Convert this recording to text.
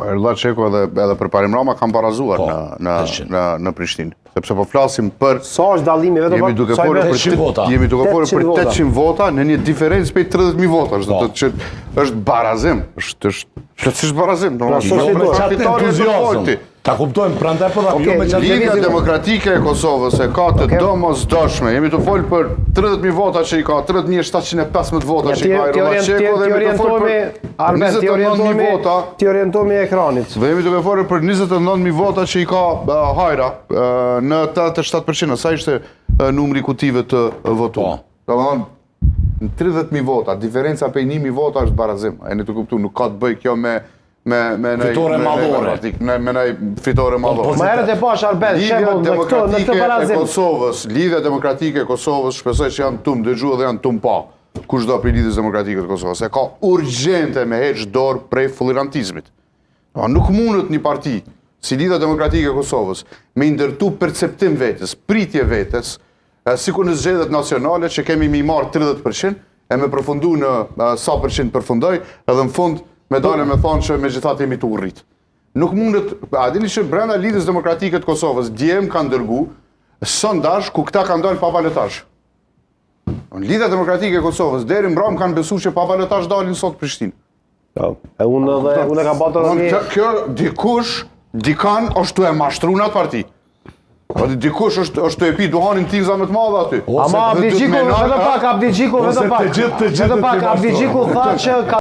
Erdhalla Çeku edhe për Parim Rama kam barazuar në Prishtinë. Sepse po flasim për... Sa është dallimi vetëm? Jemi duke folur për 800 vota në një diferencë prej 30.000 votash. Do të thotë që është barazim. Është barazim. Ta kuptojmë, prandaj po ta jo me çfarë. Lidhja Demokratike e Kosovës e ka të domosdoshme. Jemi të folë për 30.000 vota që i ka, 30.715 vota që i ka Erdhalla Çeku dhe jemi të folë për 29.000 vota. Ti orientohemi ekranit. Dhe jemi duke folur për 29.000 vota që i ka Hajra në 87%. Sa ishte numri kutive të votuar. Domethënë në 30.000 vota, diferenca prej 1.000 vota është barazim. E ne të kuptu, nuk ka të bëj kjo me fitore madhore. Me fitore madhore. Ma herët e pash Arbet, shembull në këtë barazim. Lidhja Demokratike e Kosovës, shpresoj që janë tum dëgjuar dhe janë tum pa. Kushdo për Lidhjes Demokratike të Kosovës, e ka urgjente me heq dorë prej fullirantizmit. Nuk mundet një parti si Lidhja Demokratike e Kosovës me ndërtu perceptim vetes, pritje vetes, sikur në zgjedhjet nacionale që kemi mi marrë 30% e me përfundu në sa përqind përfundoj, edhe në fund me dalë me thonë që me gjithat jemi të urrit. Nuk mundet, a dini që brenda Lidhjes Demokratike të Kosovës djem kanë dërgu sondazh ku këta kanë dalë pa balotazh. Lidhja Demokratike e Kosovës deri mbrëm kanë besu që pa balotazh dalin sot Prishtinë. Unë ka bota dhe një... Kjo dikan është të e mashtru në atë parti. Dikush është të e pi duhanin tiza më të madhe aty. Ama Abdi Gjiku, vetëm pak, Abdi Gjiku tha që